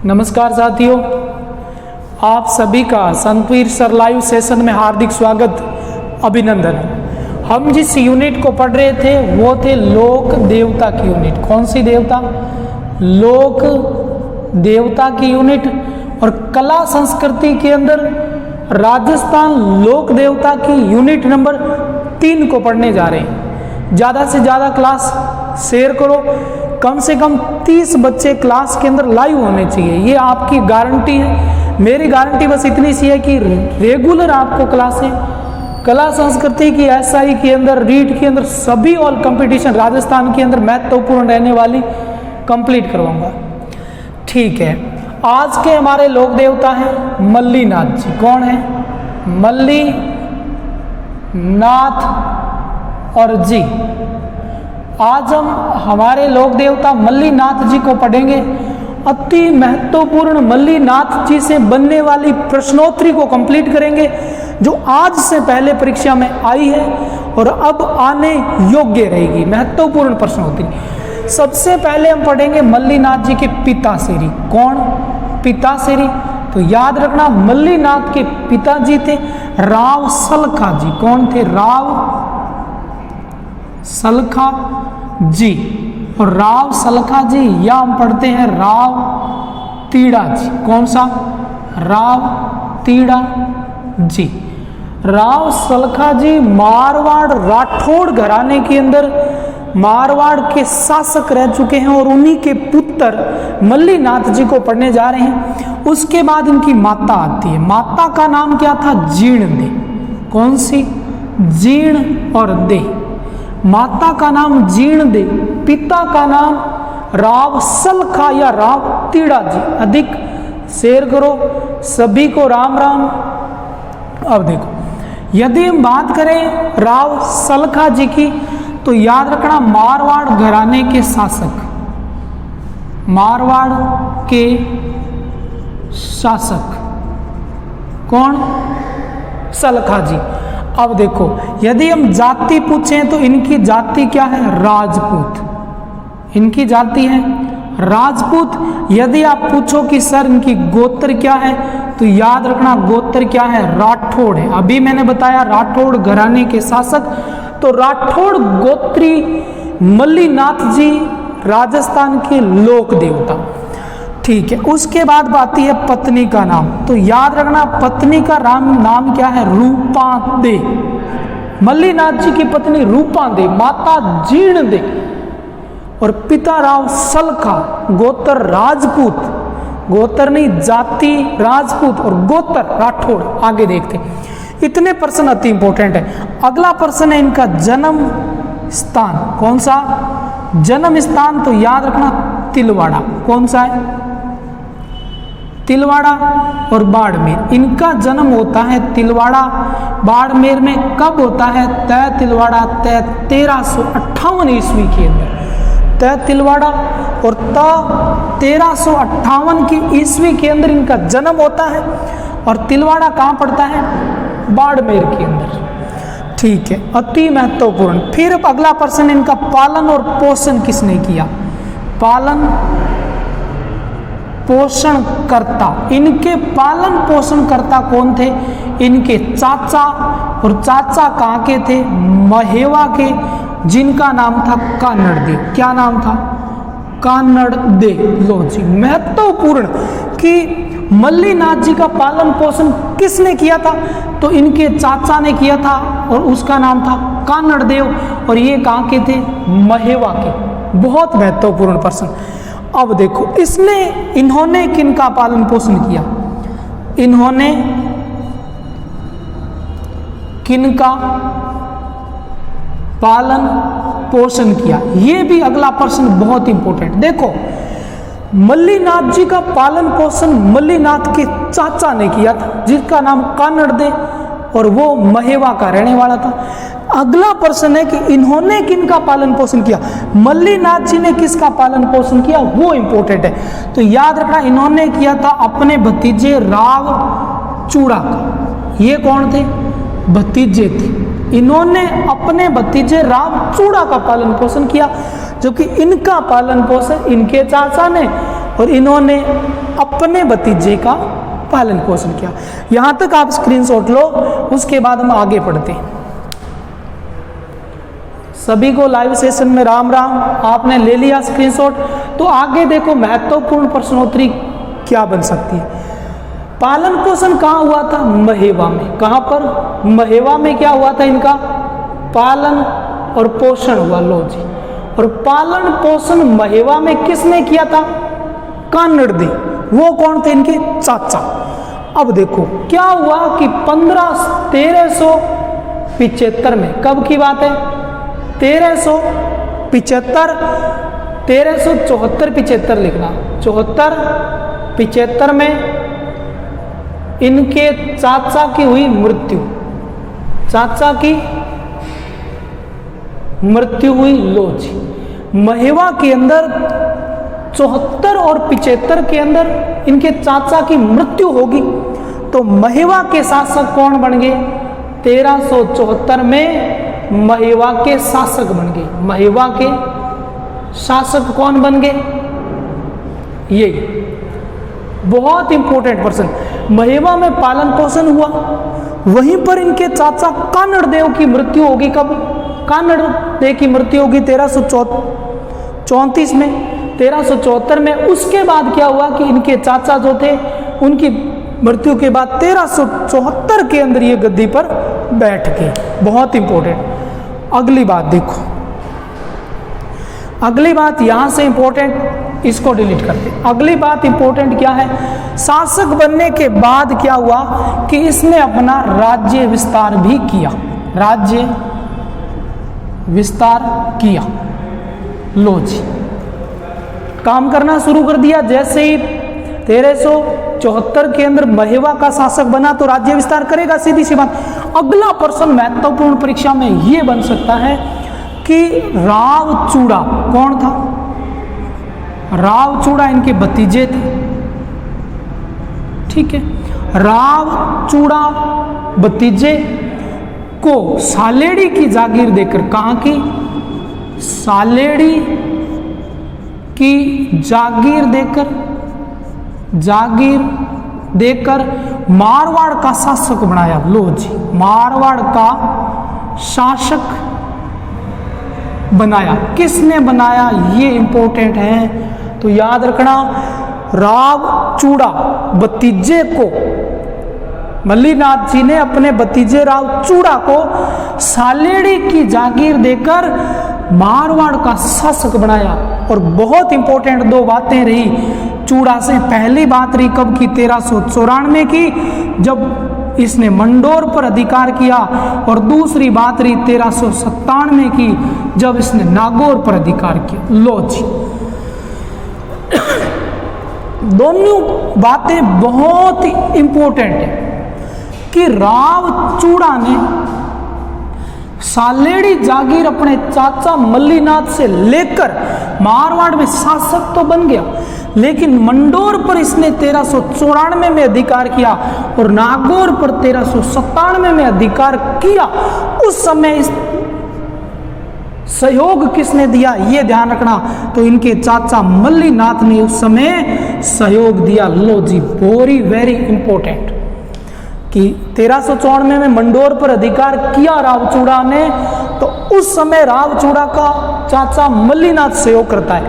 नमस्कार साथियों, आप सभी का संतवीर सर लाइव सेशन में हार्दिक स्वागत, अभिनंदन। हम जिस यूनिट को पढ़ रहे थे वो थे लोक देवता की यूनिट। कौन सी देवता? लोक देवता की यूनिट। और कला संस्कृति के अंदर राजस्थान लोक देवता की यूनिट नंबर 3 को पढ़ने जा रहे हैं। ज़्यादा से ज़्यादा क्लास शेयर करो, कम से कम 30 बच्चे क्लास के अंदर लाइव होने चाहिए, ये आपकी गारंटी है। मेरी गारंटी बस इतनी सी है कि रेगुलर आपको क्लासें कला संस्कृति की, एसआई के अंदर, रीट के अंदर, सभी ऑल कंपटीशन राजस्थान के अंदर महत्वपूर्ण रहने वाली कंप्लीट करवाऊंगा। ठीक है, आज के हमारे लोक देवता हैं मल्लीनाथ जी। कौन है? मल्ली नाथ और जी। आज हम हमारे लोक देवता मल्लीनाथ जी को पढ़ेंगे। अति महत्वपूर्ण मल्लीनाथ जी से बनने वाली प्रश्नोत्तरी को कंप्लीट करेंगे, जो आज से पहले परीक्षा में आई है और अब आने योग्य रहेगी। महत्वपूर्ण प्रश्नोत्तरी। सबसे पहले हम पढ़ेंगे मल्लीनाथ जी के पिताश्री। कौन? पिताश्री। तो याद रखना, मल्लीनाथ के पिताजी थे राव सलखा जी। कौन थे? राव सलखा जी। और राव सलखा जी, या हम पढ़ते हैं राव तीड़ा जी। कौन सा? राव तीड़ा जी। राव सलखा जी मारवाड़ राठौड़ घराने के अंदर मारवाड़ के शासक रह चुके हैं और उन्हीं के पुत्र मल्लीनाथ जी को पढ़ने जा रहे हैं। उसके बाद इनकी माता आती है। माता का नाम क्या था? जीर्ण दे। कौन सी? जीर्ण और दे। माता का नाम जीर्ण दे, पिता का नाम राव सलखा या राव तीड़ा जी। अधिक शेयर करो, सभी को राम राम। अब देखो, यदि हम बात करें राव सलखा जी की, तो याद रखना मारवाड़ घराने के शासक, मारवाड़ के शासक कौन? सलखा जी। अब देखो, यदि हम जाति पूछें तो इनकी जाति क्या है? राजपूत। इनकी जाति है राजपूत। यदि आप पूछो कि सर इनकी गोत्र क्या है, तो याद रखना गोत्र क्या है? राठौड़ है। अभी मैंने बताया राठौड़ घराने के शासक, तो राठौड़ गोत्री मल्लीनाथ जी राजस्थान के लोक देवता। ठीक है, उसके बाद आती है पत्नी का नाम। तो याद रखना पत्नी का नाम क्या है? रूपा दे। मल्लीनाथ जी की पत्नी रूपा दे, माता जीर्ण दे और पिता राव सलखा। गोत्र राजपूत, गोत्र नहीं जाति राजपूत और गोत्र राठौड़। आगे देखते हैं, इतने प्रश्न अति इंपॉर्टेंट है। अगला प्रश्न है इनका जन्म स्थान। कौन सा? जन्म स्थान। तो याद रखना तिलवाड़ा। कौन सा है? तिलवाड़ा और बाड़मेर। इनका जन्म होता है तिलवाड़ा बाड़मेर में। कब होता है? तय तिलवाड़ा तय 1358 ईस्वी के अंदर। तय तिलवाड़ा और 1358 की ईस्वी के अंदर इनका जन्म होता है। और तिलवाड़ा कहाँ पड़ता है? बाड़मेर के अंदर। ठीक है, अति महत्वपूर्ण। फिर अगला प्रश्न, इनका पालन और पोषण किसने किया? पालन पोषण करता। इनके पालन पोषण करता कौन थे? इनके चाचा। और चाचा कहाँ के थे? महेवा के, जिनका नाम था कानड़ दे। क्या नाम था? कानड़ दे। लो जी, महत्वपूर्ण कि मल्लीनाथ जी का पालन पोषण किसने किया था? तो इनके चाचा ने किया था और उसका नाम था कानड़ देव। और ये कहाँ के थे? महेवा के। बहुत महत्वपूर्ण प्रश्न। अब देखो, इन्होंने किनका पालन पोषण किया? इन्होंने किनका पालन पोषण किया? ये भी अगला प्रश्न बहुत इंपॉर्टेंट। देखो, मल्लीनाथ जी का पालन पोषण मल्लीनाथ के चाचा ने किया था, जिसका नाम कानड़ दे और वो महेवा का रहने वाला था। अगला प्रश्न है कि इन्होंने किनका पालन पोषण किया? मल्लीनाथ जी ने किसका पालन पोषण किया? वो इंपॉर्टेंट है। तो याद रखना, इन्होंने किया था अपने भतीजे राव चूड़ा का। ये कौन थे? भतीजे थे। इन्होंने अपने भतीजे राव चूड़ा का पालन पोषण किया, जबकि इनका पालन पोषण इनके चाचा ने और इन्होंने अपने भतीजे का पालन पोषण किया। यहां तक आप स्क्रीनशॉट लो, उसके बाद हम आगे बढ़ते हैं। सभी को लाइव सेशन में राम राम। आपने ले लिया स्क्रीनशॉट, तो आगे देखो महत्वपूर्ण प्रश्नोत्तरी क्या बन सकती है। पालन पोषण कहाँ हुआ था? महेवा में। कहाँ पर? महेवा में। क्या हुआ था इनका? पालन और पोषण हुआ। लो जी, और पालन पोषण महेवा में किसने किया था? कानड़ दे। वो कौन थे? इनके चाचा। अब देखो क्या हुआ कि 1375 में, कब की बात है? 1375, 1374-75 लिखना। 74-75 में इनके चाचा की हुई मृत्यु। चाचा की मृत्यु हुई। लो जी, महेवा के अंदर 74 और 75 के अंदर इनके चाचा की मृत्यु होगी, तो महेवा के शासक कौन बन गए? 1374 में महेवा के शासक बन गए। महेवा के शासक कौन बन गए? ये बहुत इंपॉर्टेंट पर्सन। महेवा में पालन पोषण हुआ, वहीं पर इनके चाचा कानड़ देव की मृत्यु होगी। कब? कानड़ देव की मृत्यु होगी 1334 में, 1374 में। उसके बाद क्या हुआ कि इनके चाचा जो थे, उनकी मृत्यु के बाद 1374 के अंदर ये गद्दी पर बैठ गए। बहुत इंपॉर्टेंट। अगली बात देखो, अगली बात यहां से इंपॉर्टेंट, इसको डिलीट करते। अगली बात इंपॉर्टेंट क्या है? शासक बनने के बाद क्या हुआ कि इसने अपना राज्य विस्तार भी किया। राज्य विस्तार किया। लो जी, काम करना शुरू कर दिया। जैसे ही 1374 के अंदर महेवा का शासक बना तो राज्य विस्तार करेगा, सीधी सी बात। अगला प्रश्न महत्वपूर्ण परीक्षा में यह बन सकता है कि रावचूड़ा कौन था? रावचूड़ा इनके भतीजे थे। ठीक है, रावचूड़ा भतीजे को सालेड़ी की जागीर देकर, कहां की? सालेड़ी की जागीर देकर मारवाड़ का शासक बनाया। लो जी, मारवाड़ का शासक बनाया। किसने बनाया? ये इंपॉर्टेंट है, तो याद रखना। रावचूड़ा भतीजे को, मल्लीनाथ जी ने अपने भतीजे रावचूड़ा को सालेड़ी की जागीर देकर मारवाड़ का शासक बनाया। और बहुत इंपॉर्टेंट दो बातें रही चूड़ा से। पहली बात रही कब की? 1394 की, जब इसने मंडोर पर अधिकार किया। और दूसरी बात रही 1397 की, जब इसने नागौर पर अधिकार किया। लो जी, दोनों बातें बहुत इंपॉर्टेंट है कि रावचूड़ा ने सालेड़ी जागीर अपने चाचा मल्लीनाथ से लेकर मारवाड़ में शासक तो बन गया, लेकिन मंडोर पर इसने 1394 में अधिकार किया और नागौर पर 1397 में अधिकार किया। उस समय इस सहयोग किसने दिया? ये ध्यान रखना। तो इनके चाचा मल्लीनाथ ने उस समय सहयोग दिया। लो जी, वेरी इंपॉर्टेंट कि 1394 में मंडोर पर अधिकार किया रावचूड़ा ने, तो उस समय रावचूड़ा का चाचा मल्लीनाथ सहयोग करता है।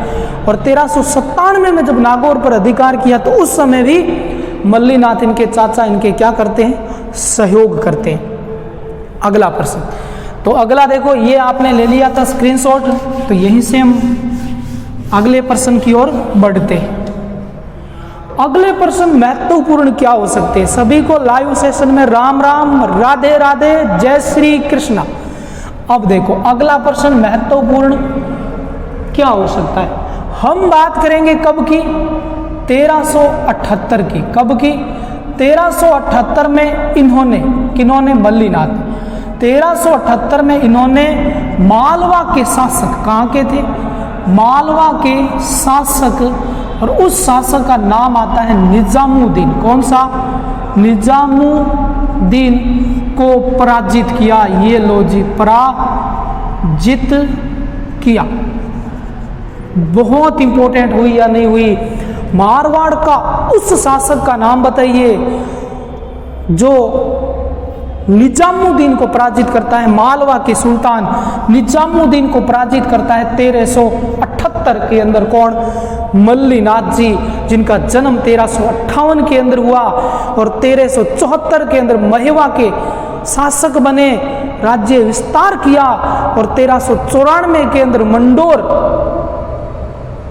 और 1397 में जब नागौर पर अधिकार किया तो उस समय भी मल्लीनाथ इनके चाचा इनके क्या करते हैं? सहयोग करते हैं। अगला प्रश्न, तो अगला देखो, ये आपने ले लिया था स्क्रीनशॉट, तो यहीं से हम अगले प्रश्न की ओर बढ़ते हैं। अगले प्रश्न महत्वपूर्ण क्या हो सकते हैं? सभी को लाइव सेशन में राम राम, राधे राधे, जय श्री कृष्णा। अब देखो अगला प्रश्न महत्वपूर्ण क्या हो सकता है? हम बात करेंगे कब की? 1378 की। कब की? 1378 में इन्होंने, किन्होंने? मल्लीनाथ। 1378 में इन्होंने मालवा के शासक, कहाँ के थे? मालवा के शासक, और उस शासक का नाम आता है निजामुद्दीन। कौन सा? निजामुद्दीन को पराजित किया। ये लो जी, पराजित किया। बहुत इंपॉर्टेंट हुई या नहीं हुई? मारवाड़ का उस शासक का नाम बताइए जो निजामुद्दीन को पराजित करता है। मालवा के सुल्तान निजामुद्दीन को पराजित करता है 1378 के अंदर। कौन? मल्लीनाथ जी, जिनका जन्म 1358 के अंदर हुआ और 1374 के अंदर महेवा के शासक बने, राज्य विस्तार किया और 1394 के अंदर मंडोर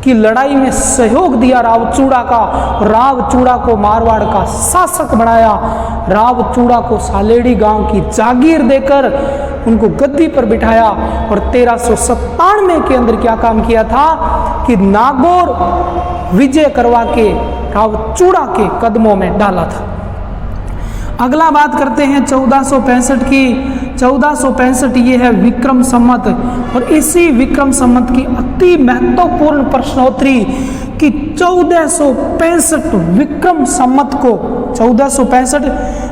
की लड़ाई में सहयोग दिया रावचूड़ा का। रावचूड़ा को मारवाड़ का शासक बनाया। रावचूड़ा को सालेड़ी गांव की जागीर देकर उनको गद्दी पर बिठाया और 1397 के अंदर क्या काम किया था कि नागौर विजय करवा के रावचूड़ा के कदमों में डाला था। अगला बात करते हैं 1465 की। 1465 ये है विक्रम संवत और इसी विक्रम संवत की अति महत्वपूर्ण प्रश्नोत्तरी कि 1465 विक्रम संवत को 1465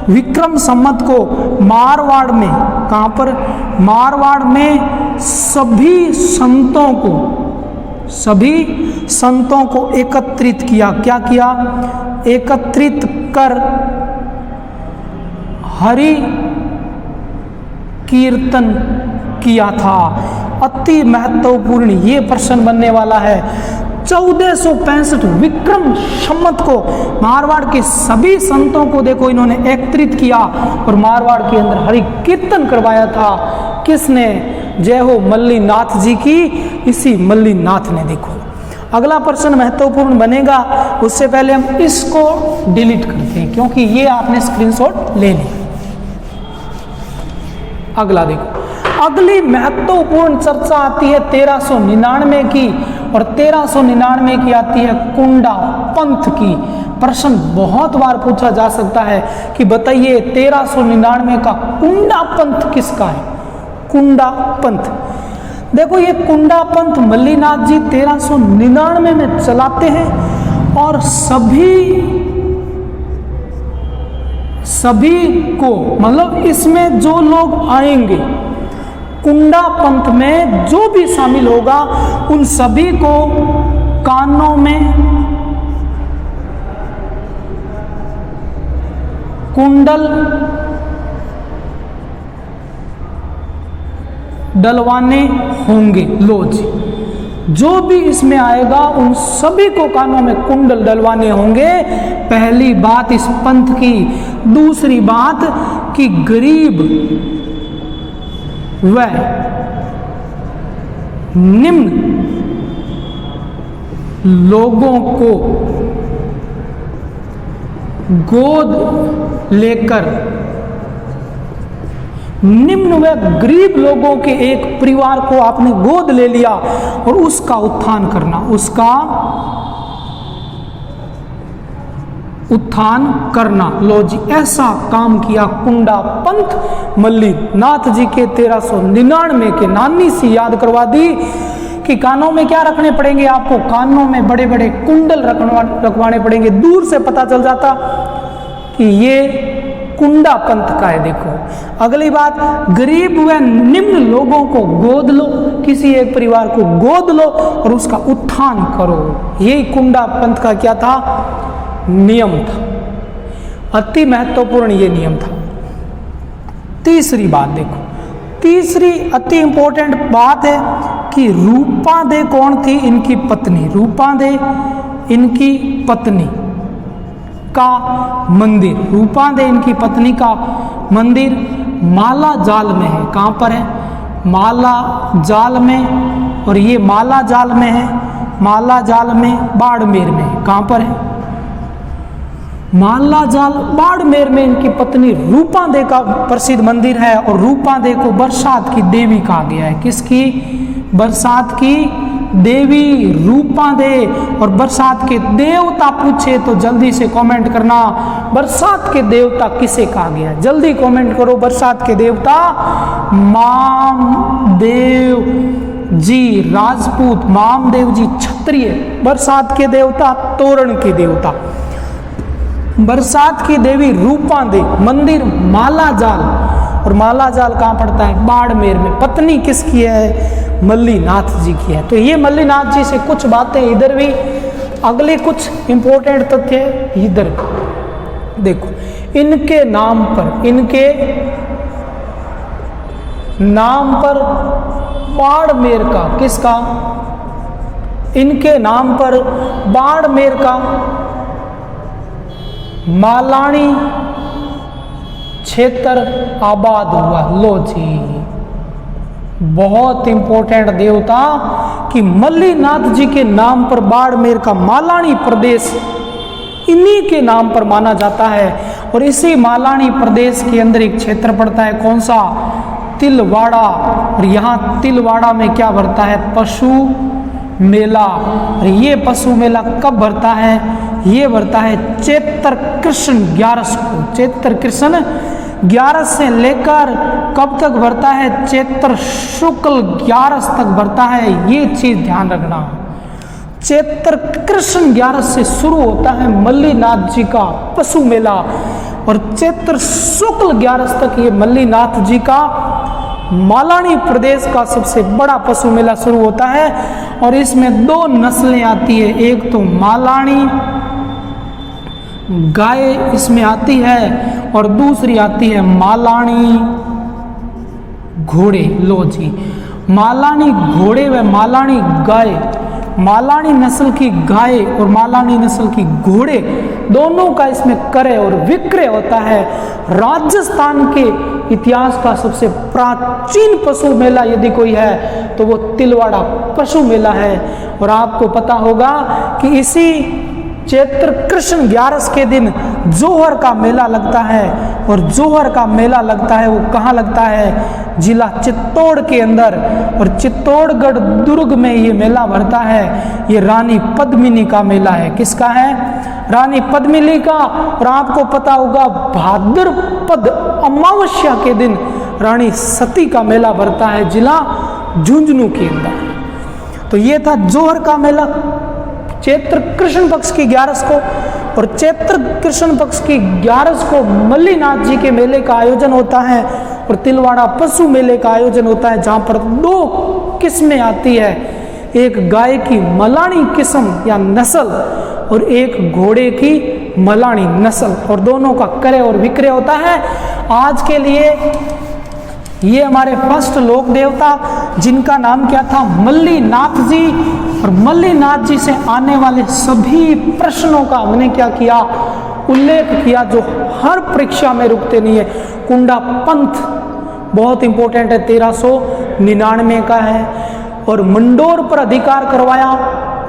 विक्रम संवत को मारवाड़ में, कहाँ पर? मारवाड़ में सभी संतों को एकत्रित किया। क्या किया? एकत्रित कर हरि कीर्तन किया था। अति महत्वपूर्ण ये प्रश्न बनने वाला है। 1465 विक्रम संवत को मारवाड़ के सभी संतों को देखो इन्होंने एकत्रित किया और मारवाड़ के अंदर हरि कीर्तन करवाया था। किसने? जय हो मल्लीनाथ जी की, इसी मल्लीनाथ ने। देखो अगला प्रश्न महत्वपूर्ण बनेगा, उससे पहले हम इसको डिलीट करते हैं क्योंकि ये आपने स्क्रीनशॉट ले ली। अगला देखो, अगली महत्वपूर्ण चर्चा आती है 1399 की और 1399 की आती है कुंडा पंथ की। प्रश्न बहुत बार पूछा जा सकता है कि बताइए 1399 का कुंडा पंथ किसका है? कुंडा पंथ। देखो ये कुंडा पंथ मल्लीनाथ जी 1399 में चलाते हैं और सभी को, मतलब इसमें जो लोग आएंगे कुंडा पंथ में जो भी शामिल होगा उन सभी को कानों में कुंडल डलवाने होंगे। लो जी, जो भी इसमें आएगा उन सभी को कानों में कुंडल डलवाने होंगे। पहली बात इस पंथ की। दूसरी बात कि गरीब व निम्न लोगों को गोद लेकर, निम्न व गरीब लोगों के एक परिवार को आपने गोद ले लिया और उसका उत्थान करना, उसका उत्थान करना। लो जी, ऐसा काम किया कुंडा पंथ मल्लीनाथ जी के 1399 के। नानी सी याद करवा दी कि कानों में क्या रखने पड़ेंगे आपको? कानों में बड़े बड़े कुंडल रखवाने पड़ेंगे। दूर से पता चल जाता कि ये कुंडा पंथ का है। देखो अगली बात, गरीब व निम्न लोगों को गोद लो, किसी एक परिवार को गोद लो और उसका उत्थान करो। यही कुंडा पंथ का क्या था? नियम था। अति महत्वपूर्ण ये नियम था। तीसरी बात देखो, तीसरी अति इंपॉर्टेंट बात है कि रूपादे कौन थी? इनकी पत्नी। रूपादे इनकी पत्नी का मंदिर, रूपादे इनकी पत्नी का मंदिर माला जाल में है। कहाँ पर है? माला जाल में। और ये माला जाल में है, माला जाल में बाड़मेर में। कहाँ पर है? माला जाल बाड़मेर में इनकी पत्नी रूपादे का प्रसिद्ध मंदिर है। और रूपादे को बरसात की देवी कहा गया है। किसकी? बरसात की देवी रूपादे। और बरसात के देवता पूछे तो जल्दी से कमेंट करना, बरसात के देवता किसे कहा गया? जल्दी कमेंट करो। बरसात के देवता मामदेव जी राजपूत, मामदेव जी क्षत्रिय। बरसात के देवता तोरण के देवता। बरसात की देवी रूपादे, मंदिर माला जाल। और माला जाल कहाँ पड़ता है? बाड़मेर में। पत्नी किसकी है? मल्लीनाथ जी की है। तो ये मल्लीनाथ जी से कुछ बातें इधर भी अगले कुछ इंपॉर्टेंट तथ्य है इधर देखो, इनके नाम पर बाड़मेर का, किसका, इनके नाम पर बाड़मेर का मालानी क्षेत्र आबाद हुआ। लो जी, बहुत इंपॉर्टेंट देवता कि मल्लीनाथ जी के नाम पर बाड़मेर का मालानी प्रदेश इन्हीं के नाम पर माना जाता है। और इसी मालानी प्रदेश के अंदर एक क्षेत्र पड़ता है, कौन सा, तिलवाड़ा। और यहाँ तिलवाड़ा में क्या भरता है, पशु मेला। और ये पशु मेला कब भरता है, ये भरता है चैत्र कृष्ण 11 को। चैत्र कृष्ण 11 से लेकर कब तक भरता है, चैत्र शुक्ल 11 तक भरता है। ये चीज ध्यान रखना, चैत्र कृष्ण 11 से शुरू होता है मल्लीनाथ जी का पशु मेला और चैत्र शुक्ल 11 तक ये मल्लीनाथ जी का मालानी प्रदेश का सबसे बड़ा पशु मेला शुरू होता है। और इसमें 2 नस्लें आती है, एक तो मालानी गाय इसमें आती है और दूसरी आती है मालानी घोड़े। लो जी, मालानी घोड़े व मालानी गाय, मालानी नस्ल की गाय और मालानी नस्ल की घोड़े दोनों का इसमें क्रय और विक्रय होता है। राजस्थान के इतिहास का सबसे प्राचीन पशु मेला यदि कोई है तो वो तिलवाड़ा पशु मेला है। और आपको पता होगा कि इसी चैत्र कृष्ण 11 के दिन जोहर का मेला लगता है। और जोहर का मेला लगता है वो कहाँ लगता है, जिला चित्तौड़ के अंदर। और चित्तौड़गढ़ दुर्ग में ये मेला भरता है। ये रानी पद्मिनी का मेला है। किसका है, रानी पद्मिनी का। और आपको पता होगा भाद्रपद अमावस्या के दिन रानी सती का मेला भरता है जिला झुंझुनू के अंदर। तो ये था जोहर का मेला चैत्र कृष्ण पक्ष की 11 को। और चैत्र कृष्ण पक्ष की 11 को मल्लीनाथ जी के मेले का आयोजन होता है और तिलवाड़ा पशु मेले का आयोजन होता है, जहां पर 2 किस्में आती है, एक गाय की मलानी किस्म या नस्ल और एक घोड़े की मलानी नस्ल। और दोनों का क्रय और विक्रय होता है। आज के लिए ये हमारे फर्स्ट लोक देवता जिनका नाम क्या था, मल्लीनाथ जी। और मल्लीनाथ जी से आने वाले सभी प्रश्नों का हमने क्या किया, उल्लेख किया, जो हर परीक्षा में रुकते नहीं है। कुंडा पंथ बहुत इंपॉर्टेंट है, 1399 का है। और मंडोर पर अधिकार करवाया,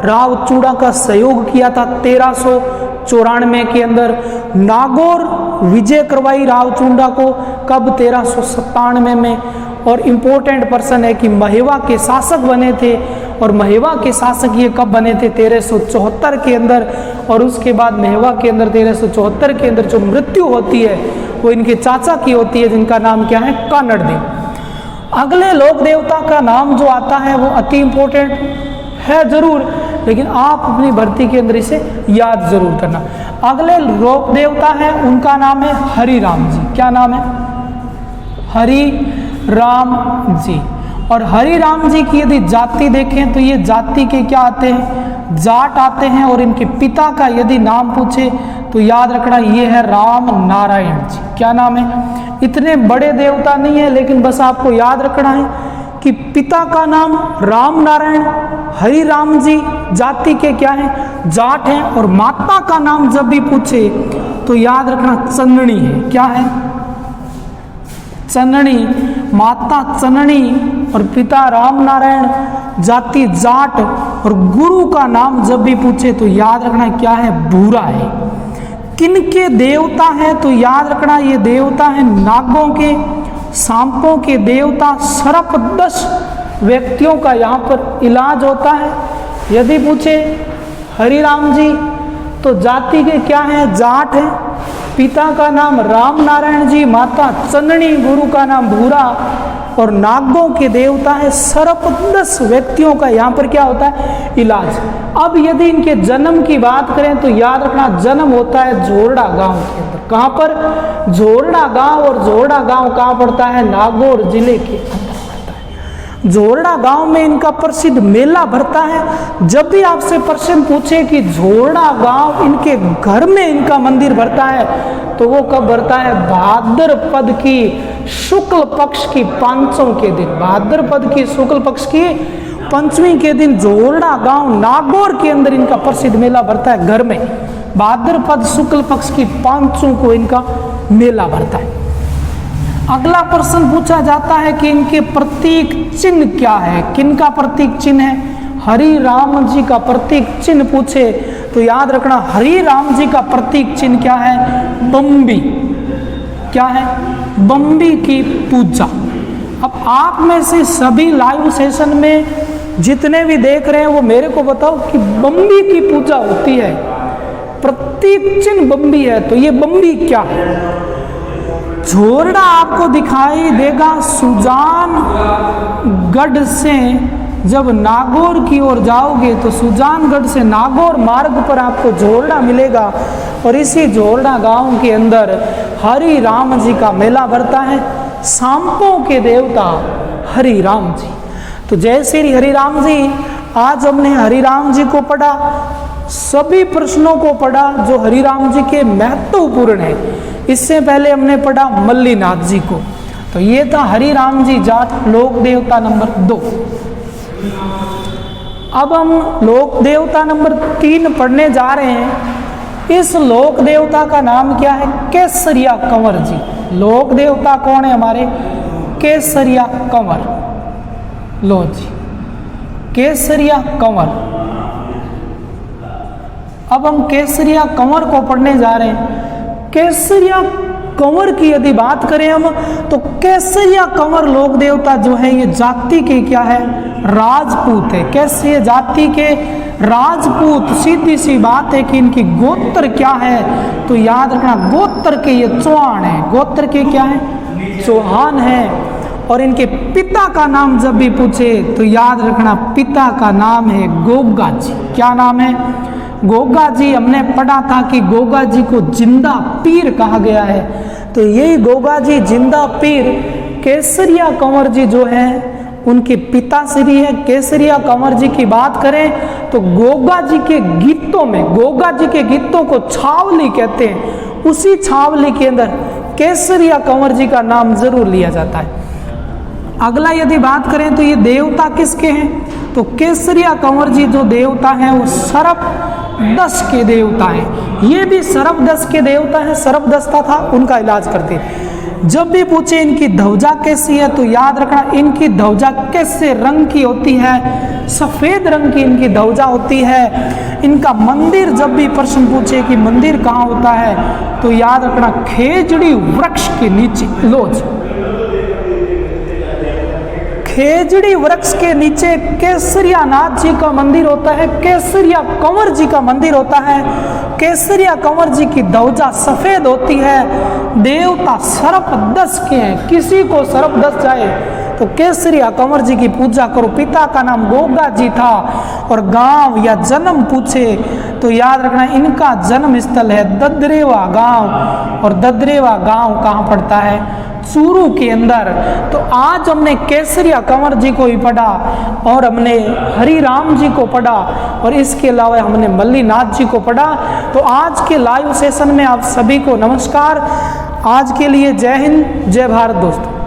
राव चूड़ा का सहयोग किया था 1394 के अंदर। नागौर विजय करवाई राव चूड़ा को कब, 1397 में। और इम्पोर्टेंट पर्सन है कि महेवा के शासक बने थे। और महेवा के शासक ये कब बने थे, 1374 के अंदर। और उसके बाद महेवा के अंदर 1374 के अंदर जो मृत्यु होती है वो इनके चाचा की होती है, जिनका नाम क्या है, कानड़ देव। अगले लोक देवता का नाम जो आता है वो अति इम्पोर्टेंट है जरूर, लेकिन आप अपनी भर्ती के अंदर इसे याद जरूर करना। अगले लोक देवता है, उनका नाम है हरि राम जी। क्या नाम है, हरि राम जी। और हरि राम जी की यदि जाति देखें तो ये जाति के क्या आते हैं, जाट आते हैं। और इनके पिता का यदि नाम पूछे तो याद रखना ये है राम नारायण जी। क्या नाम है, इतने बड़े देवता नहीं है, लेकिन बस आपको याद रखना है कि पिता का नाम राम नारायण, हरि राम जी जाति के क्या है, जाट हैं। और माता का नाम जब भी पूछे तो याद रखना चंदनी है। क्या है, चंदनी, माता चंदनी और पिता राम नारायण, जाति जाट। और गुरु का नाम जब भी पूछे तो याद रखना क्या है, भूरा है। किनके देवता है तो याद रखना ये देवता है नागों के, सांपों के देवता, सर्प 10 व्यक्तियों का यहाँ पर इलाज होता है। यदि पूछे हरि राम जी तो जाति के क्या है, जाट है। पिता का नाम राम नारायण जी, माता चंदनी, गुरु का नाम भूरा। और नागों के देवता है सर्प 10 व्यक्तियों का यहाँ पर क्या होता है, इलाज। अब यदि इनके जन्म की बात करें तो याद रखना जन्म होता है झोरडा गांव के अंदर। कहाँ पर, झोरडा गांव। और झोरडा गांव कहाँ पड़ता है, नागौर जिले के अंदर पड़ता है। झोरड़ा गांव में इनका प्रसिद्ध मेला भरता है। जब भी आपसे प्रश्न पूछे कि झोरड़ा गांव इनके घर में इनका मंदिर भरता है तो वो कब भरता है? भाद्रपद की शुक्ल पक्ष की पांचों के दिन, भाद्रपद की शुक्ल पक्ष की पंचमी के दिन झोरड़ा गांव नागौर के अंदर इनका प्रसिद्ध मेला भरता है घर में। भाद्रपद शुक्ल पक्ष की पांचों को इनका मेला भरता है। अगला प्रश्न पूछा जाता है कि इनके प्रतीक चिन्ह क्या है? किनका प्रतीक चिन्ह है? हरि राम जी का प्रतीक चिन्ह पूछे तो याद रखना, हरि राम जी का प्रतीक चिन्ह क्या है? बम्बी। क्या है? बम्बी की पूजा। अब आप में से सभी लाइव सेशन में जितने भी देख रहे हैं वो मेरे को बताओ कि बम्बी की पूजा होती है, प्रतीक चिन्ह बम्बी है, तो ये बम्बी क्या है? झोरड़ा आपको दिखाई देगा सुजानगढ़ से जब नागौर की ओर जाओगे तो सुजानगढ़ से नागौर मार्ग पर आपको झोरड़ा मिलेगा और इसी झोरड़ा गांव के अंदर हरि राम जी का मेला भरता है। सांपों के देवता हरि राम जी। तो जय श्री हरि राम जी। आज हमने हरि राम जी को पढ़ा, सभी प्रश्नों को पढ़ा जो हरि राम जी के महत्वपूर्ण है। इससे पहले हमने पढ़ा मल्लीनाथ जी को, तो ये था हरि राम जी जाट लोक देवता नंबर 2। अब हम लोक देवता नंबर 3 पढ़ने जा रहे हैं। इस लोक देवता का नाम क्या है? केसरिया कंवर जी। लोक देवता कौन है हमारे? केसरिया कंवर। लो जी, केसरिया कंवर। अब हम केसरिया कंवर को पढ़ने जा रहे हैं। केसरिया कंवर की यदि बात करें हम तो केसरिया कंवर लोक देवता जो है ये जाति के क्या है? राजपूत है। कैसे ये जाति के राजपूत? सीधी सी बात है कि इनकी गोत्र क्या है? तो याद रखना गोत्र के ये चौहान है। गोत्र के क्या है? चौहान है। और इनके पिता का नाम जब भी पूछे तो याद रखना पिता का नाम है गोगा जी। क्या नाम है? गोगा जी। हमने पढ़ा था कि गोगा जी को जिंदा पीर कहा गया है, तो यही गोगा जी जिंदा पीर केसरिया कंवर जी जो है उनके पिता श्री है। केसरिया कंवर जी की बात करें तो गोगा जी के गीतों में, गोगा जी के गीतों को छावली कहते हैं, उसी छावली के अंदर केसरिया कंवर जी का नाम जरूर लिया जाता है। अगला यदि बात करें तो ये देवता किसके हैं? तो केसरिया कंवर जी जो देवता हैं वो सर्पदंश के देवता हैं। ये भी सर्पदंश के देवता हैं। सर्पदंशता था, उनका इलाज करते। जब भी पूछे इनकी ध्वजा कैसी है तो याद रखना इनकी ध्वजा कैसे रंग की होती है? सफेद रंग की इनकी ध्वजा होती है। इनका मंदिर जब भी प्रश्न पूछे कि मंदिर कहाँ होता है तो याद रखना खेजड़ी वृक्ष के नीचे। लोज खेजड़ी वृक्ष के नीचे केसरिया नाथ जी का मंदिर होता है, केसरिया कंवर जी का मंदिर होता है। केसरिया कंवर जी की ध्वजा सफेद होती है। देवता सर्पदंश के हैं। किसी को सर्पदंश जाए तो केसरिया कंवर जी की पूजा करो। पिता का नाम गोगा जी था। और गांव या जन्म पूछे तो याद रखना इनका जन्म स्थल है ददरेवा गांव। और ददरेवा गांव कहाँ पड़ता है? चूरू के अंदर। तो आज हमने केसरिया कंवर जी को ही पढ़ा और हमने हरि राम जी को पढ़ा और इसके अलावा हमने मल्लीनाथ जी को पढ़ा। तो आज के लाइव सेशन में आप सभी को नमस्कार। आज के लिए जय हिंद, जय भारत दोस्तों।